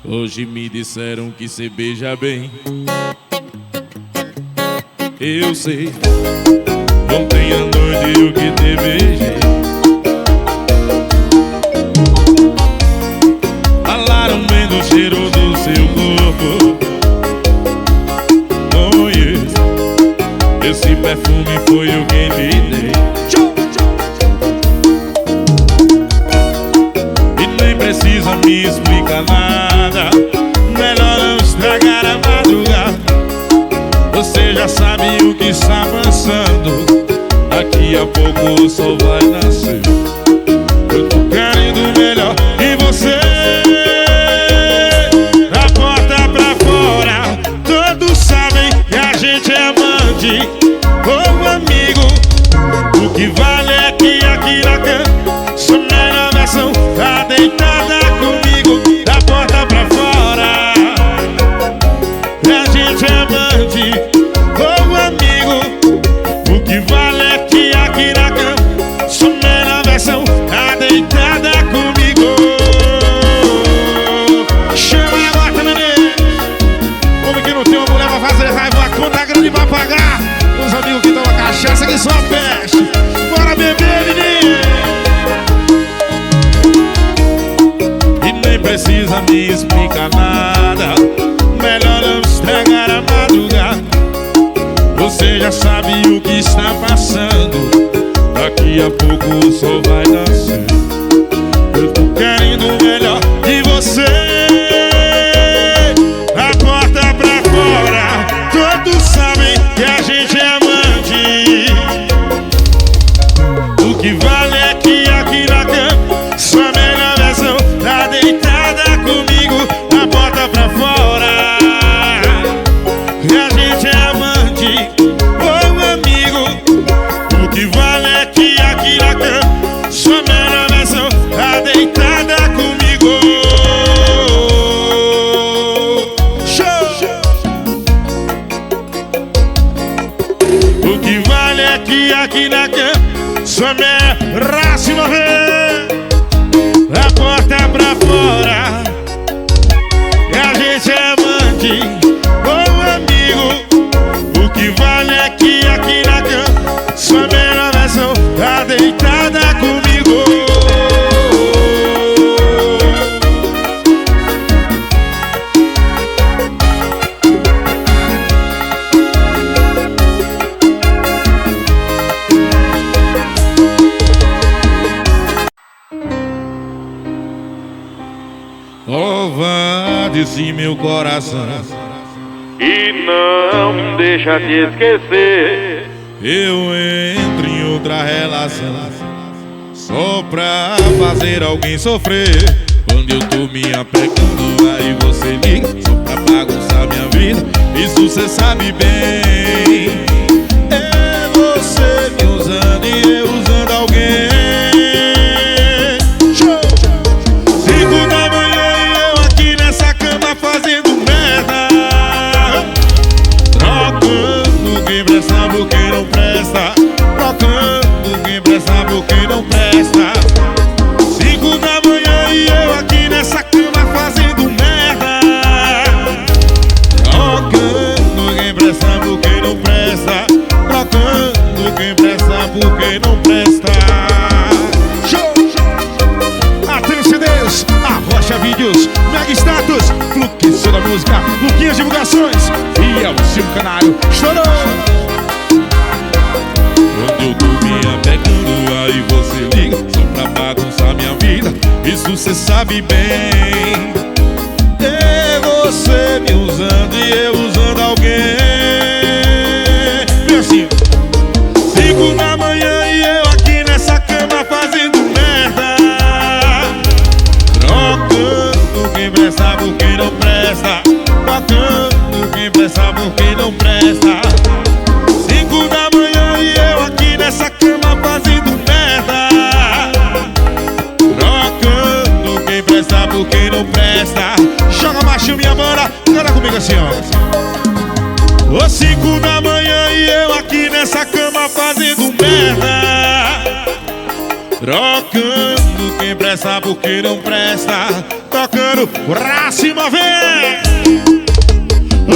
Hoje me disseram que cê beija bem. Eu sei, ontem à noite eu que te beijei. Falaram bem do cheiro do seu corpo. Oh yes, esse perfume foi eu quem te dei. E nem precisa me explicar nada, melhor não estragar a madrugada. Você já sabe o que está passando, daqui a pouco o sol vai nascer. Eu tô querendo o melhor e você, da porta pra fora, todos sabem que a gente é amante ou amigo. O que vale é que aqui na cama, sua melhor versão tá deitada comigo. Da porta pra fora, a gente é amante ou amigo. O que vale é que aqui na cama, sua melhor versão tá deitada comigo. Chama a gota, neném. Homem que não tem uma mulher pra fazer raiva, a conta grande pra pagar. Os amigos que tomam cachaça que só peste. Bora beber, menino. E nem precisa me explicar nada, melhor não estragar a madrugada. Você já sabe o que está passando, daqui a pouco o sol vai nascer. Eu tô querendo o melhor de você, a porta pra fora, todos sabem que a gente é amante. O que vale é que aqui na cama, sua melhor versão tá deitada comigo. A porta pra fora, e a gente é amante ou amigo. O que vale é que aqui na cama, sua melhor versão tá deitada comigo. Show! O que vale é que aqui na cama, sua melhor raça morrer. A porta pra fora, e a gente é amante ou amigo. O que vale é que aqui na cama, sua melhor versão tá deitada comigo. Covarde-se meu coração, E não me deixa te esquecer. eu entro em outra relação só pra fazer alguém sofrer. Quando eu tô me apegando, aí você liga só pra bagunçar minha vida. Isso cê sabe bem. É você me usando e eu usando alguém. 5 da manhã e eu aqui nessa cama fazendo merda, trocando quem presta por quem não presta, trocando quem presta por quem não presta. 5 da manhã e eu aqui nessa cama fazendo merda, trocando quem presta por quem não presta, trocando quem presta por quem não presta. Show! Atenção, Arrocha Vídeos, Mega Status, Fluxo da Música, Luquinhas Divulgações e é o seu canário. Estourou! Quando eu tô me apegando, aí você liga só pra bagunçar minha vida. Isso cê sabe bem. É você me usando e eu usando alguém. Vem assim. 5 da manhã e eu aqui nessa cama fazendo merda, trocando quem presta por quem não presta, trocando quem presta por quem não presta. 5 da manhã e eu aqui nessa cama fazendo merda, trocando quem presta por quem não presta. Joga baixo minha banda, canta comigo assim, ó. Ô 5 da manhã e eu aqui nessa cama fazendo merda, Trocando quem presta porque não presta. Tocando pra cima, vem.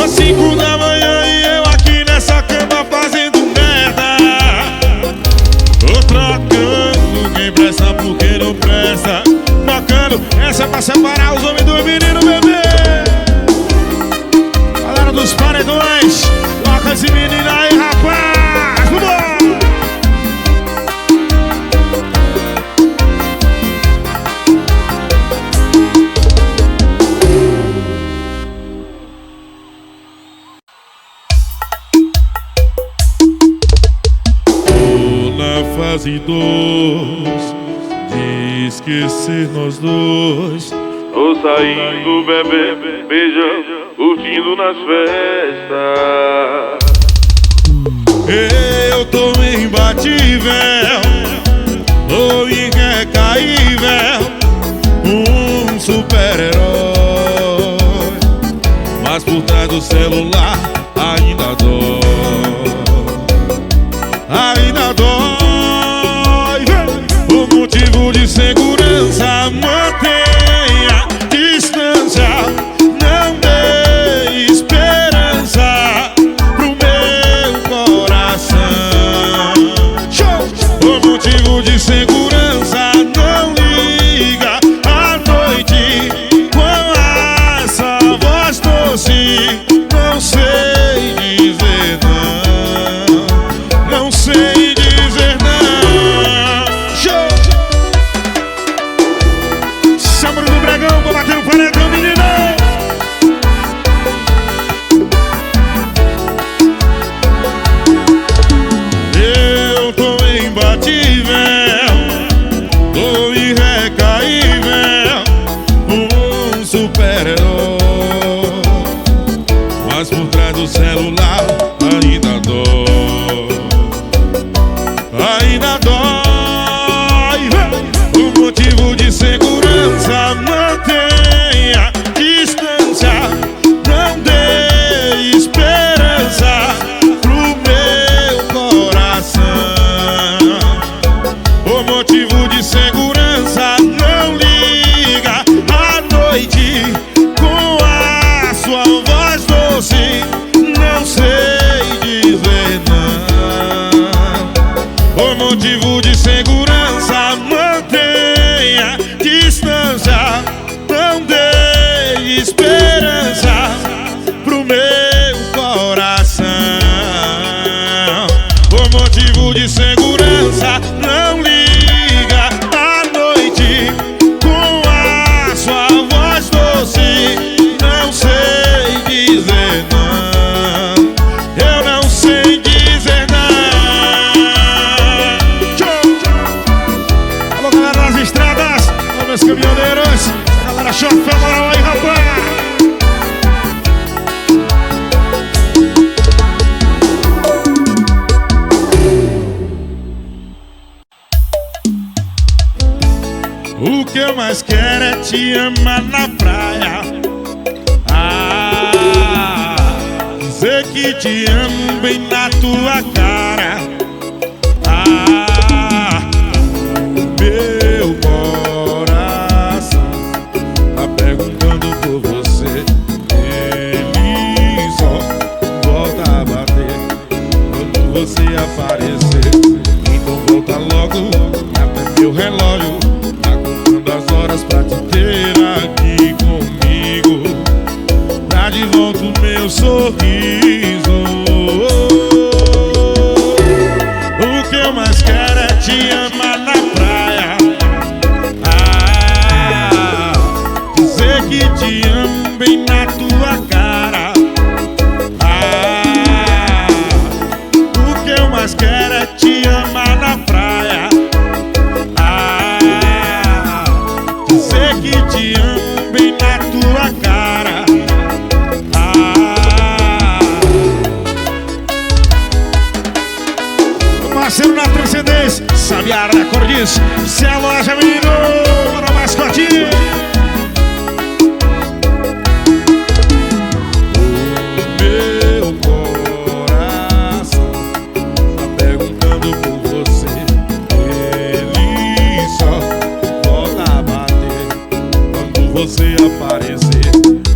Às 5 da manhã e eu aqui nessa cama fazendo merda. Tô trocando quem presta porque não presta. Tocando, essa é pra separar os homens do menino, bebê. Galera dos paredões, toca esse menino aí, rapaz. Vambora! Fase 2 de esquecer nós dois. Tô saindo, bebê, beijando, curtindo nas festas. Eu tô imbatível, tô irrecaível, um super-herói. Mas por trás do celular ainda dói, ainda dói. O motivo de segurança, mantenha distância. Não dê esperança pro meu coração. O motivo de segurança, não liga à noite com essa voz doce. Não sei dizer não, não sei dizer não. Chama do Bregão, vou bater o paredão, menino. Eu tô imbatível, tô irrecaível, um super-herói. Mas por trás do celular ainda dói, ainda dói. O motivo de segurança, mantenha distância. Não dê esperança pro meu coração. O motivo de segurança, não liga à noite com a sua voz doce. Não sei dizer não. O motivo de segurança, mantenha distância. Não dê esperança pro meu coração. O motivo de segurança, não liga à noite com a sua voz doce. Não sei dizer não, eu não sei dizer não. Alô, galera das estradas, alô, meus caminhoneiros. A galera chofa, moral aí, rapaz. O que eu mais quero é te amar na praia. Dizer que te amo bem na tua cara. Meu coração tá perguntando por você. Ele só volta a bater quando você aparecer. Então volta logo, até meu relógio tá contando as horas pra te ter aqui comigo. Dá de volta o meu sorriso. O que eu mais quero é te amar na praia. Dizer que te amo bem na tua cara. O que eu mais quero é te amar na praia. Dizer que te amo bem na tua cara. Parceiro na transcendência, Sabiá Recordes. Se a loja, menino, bora mascotinho. O meu coração tá perguntando por você. Ele você aparecer.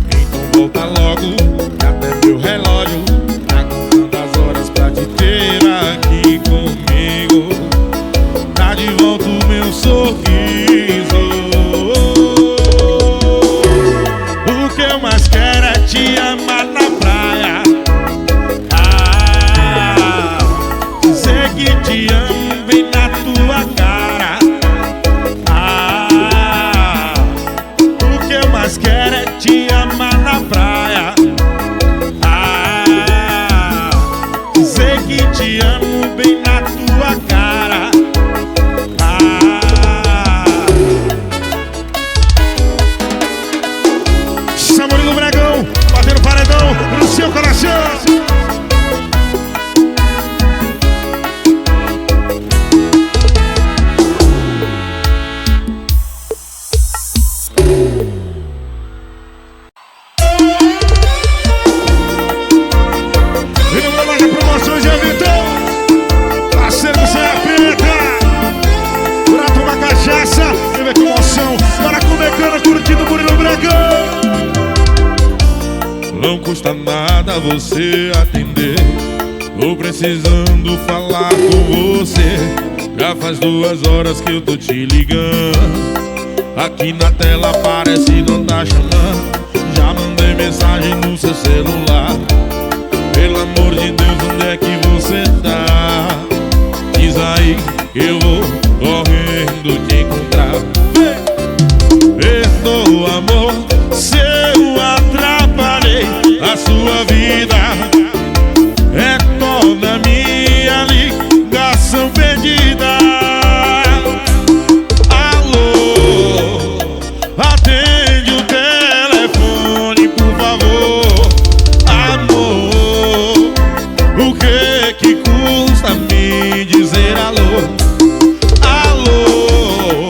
Então volta logo, que até meu relógio tá contando as horas pra te ter aqui comigo. Tá de volta o meu sorriso. O que eu mais quero é te amar na praia. Dizer que te amo bem na tua cara. O que eu mais quero é te amar na praia. Dizer que te amo bem na tua cara. Samuel do Bregão, batendo paredão no seu coração. Não custa nada você atender. Tô precisando falar com você. Já faz 2 horas que eu tô te ligando. Aqui na tela aparece não tá chamando. Já mandei mensagem no seu celular. Pelo amor de Deus, onde é que você tá? Diz aí, eu vou correndo te encontrar. Perdoa, amor, se eu atrapalhei a sua vida. É toda minha ligação perdida. Alô, atende o telefone, por favor. Amor, o que custa me dizer alô? Alô,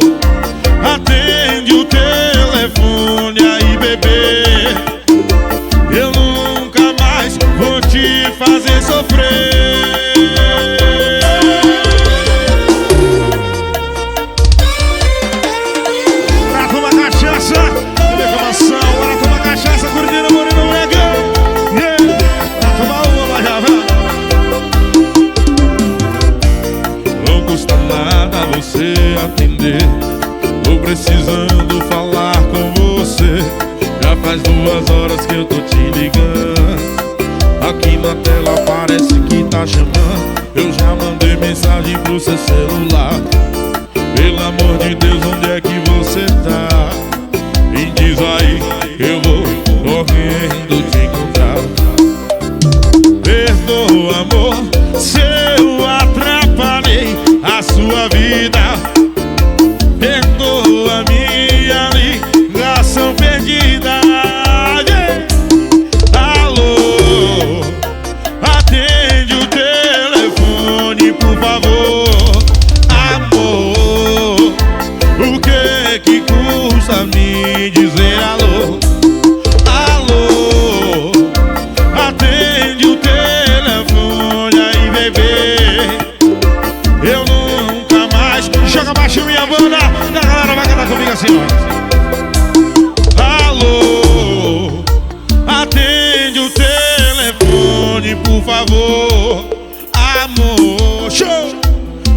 atende o telefone aí, bebê. Eu nunca mais vou te fazer sofrer. Bora tomar cachaça, reclamação. Bora tomar cachaça, curtindo Moreno Bregão. Bora tomar uma, já vai. Não custa nada você atender. Tô precisando falar com você. Já faz 2 horas que eu tô te ligando. Aqui na tela parece que tá chamando. Eu já mandei mensagem pro seu celular. Pelo amor de Deus, onde é que você tá? Me diz aí, eu vou correndo te encontrar. Perdoa, amor, se eu atrapalhei a sua vida. Perdoa minha ligação perdida. Alô, atende o telefone, por favor. Amor, o que custa me dizer alô? Alô, atende o telefone aí, bebê. Eu nunca mais. Joga baixo minha banda. A galera vai cantar comigo assim, ó. Alô, atende o telefone, por favor. Amor, show.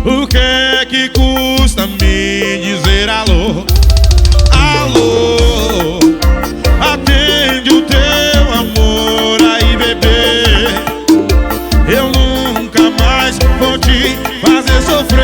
O que custa me dizer alô? Alô, atende o teu amor aí, bebê. Eu nunca mais vou te fazer sofrer.